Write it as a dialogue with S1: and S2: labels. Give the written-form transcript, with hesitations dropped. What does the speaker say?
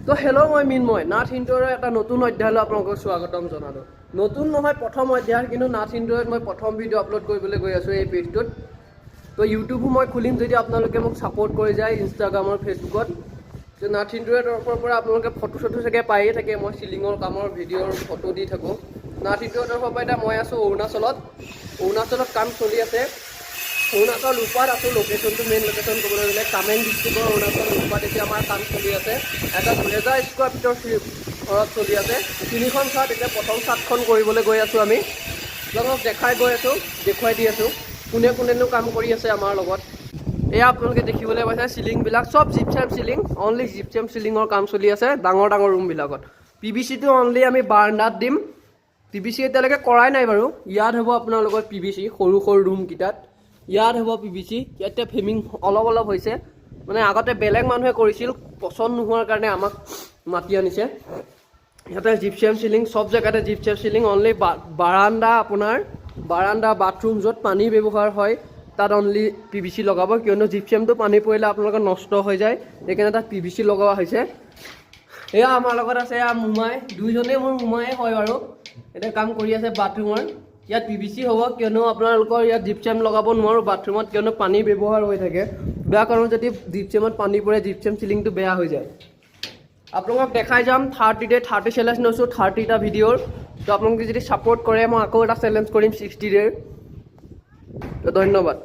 S1: তো হেল্ল' মই মিনময় নাথ ইণ্ট'ৰৰ এটা নতুন অধ্যায়লৈ আপোনালোকক স্বাগতম জনালোঁ। নতুন নহয় প্ৰথম অধ্যায়, কিন্তু নাথ ইণ্ট'ৰত মই প্ৰথম ভিডিঅ' আপলোড কৰিবলৈ গৈ আছোঁ এই পেজটোত। তো ইউটিউবো মই খুলিম যদি আপোনালোকে মোক ছাপোৰ্ট কৰি যায় ইনষ্টাগ্ৰাম আৰু ফেচবুকত। তো নাথ ইণ্ট'ৰৰ তৰফৰ পৰা আপোনালোকে ফটো চটো চাগে পায়ে থাকে, মই চিলিঙৰ কামৰ ভিডিঅ'ৰ ফটো দি থাকোঁ। নাথ ইণ্ট'ৰৰ তৰফৰ পৰা এতিয়া মই আছোঁ অৰুণাচলত কাম চলি আছে। অৰুণাচল ৰূপাত আছোঁ, লোকেশ্যনটো মেইন লোকেশ্যন ক'বলৈ গ'লে কামেং ডিষ্ট্ৰিক্টৰ অৰুণাচল ৰূপাত এতিয়া আমাৰ কাম চলি আছে। এটা 2000 স্কোৱাৰ ফিটৰ ঘৰত চলি আছে। 3খন চাট, এতিয়া প্ৰথম চাটখন কৰিবলৈ গৈ আছোঁ আমি। আপোনালোকক দেখুৱাই দি আছোঁ কোনে কোনেনো কাম কৰি আছে আমাৰ লগত। এয়া আপোনালোকে দেখিবলৈ পাইছে চিলিংবিলাক চব জিপচাম চিলিং, অনলি জিপচাম চিলিঙৰ কাম চলি আছে ডাঙৰ ডাঙৰ ৰুমবিলাকত। PVC-টো অনলি আমি বাৰাণ্ডাত দিম। PVC এতিয়ালৈকে কৰাই নাই বাৰু। ইয়াত হ'ব আপোনালোকৰ PVC সৰু সৰু ৰুমকেইটাত। ইয়াত হ'ব PVC। ইয়াতে ফেমিং অলপ হৈছে, মানে আগতে বেলেগ মানুহে কৰিছিল, পচন্দ নোহোৱাৰ কাৰণে আমাক মাতি আনিছে। ইয়াতে জিপচাম চিলিং, চব জেগাতে জিপচাম চিলিং, অনলি বাৰাণ্ডা বাথৰুম য'ত পানী ব্যৱহাৰ হয় তাত অনলি PVC লগাব, কিয়নো জিপচামটো পানী পৰিলে আপোনালোকৰ নষ্ট হৈ যায়, সেইকাৰণে তাত PVC লগোৱা হৈছে। এয়া আমাৰ লগত আছে এয়া মোমাই, দুইজনেই মোৰ মোমায়ে হয় বাৰু। এতিয়া কাম কৰি আছে বাথৰুমৰ। ইয়াত PVC হ'ব, কিয়নো আপোনালোকৰ ইয়াত জিপচাম লগাব নোৱাৰোঁ বাথৰুমত, কিয়নো পানী ব্যৱহাৰ হৈ থাকে। বেয়া কাৰণত যদি জিপচামত পানী পৰে জিপচাম চিলিংটো বেয়া হৈ যায়। আপোনালোকক দেখাই যাম 30 চেলেঞ্জ লৈছোঁ 30টা ভিডিঅ'ৰ। তো আপোনালোকে যদি ছাপোৰ্ট কৰে মই আকৌ এটা চেলেঞ্জ কৰিম 60 ডে'ৰ। তো ধন্যবাদ।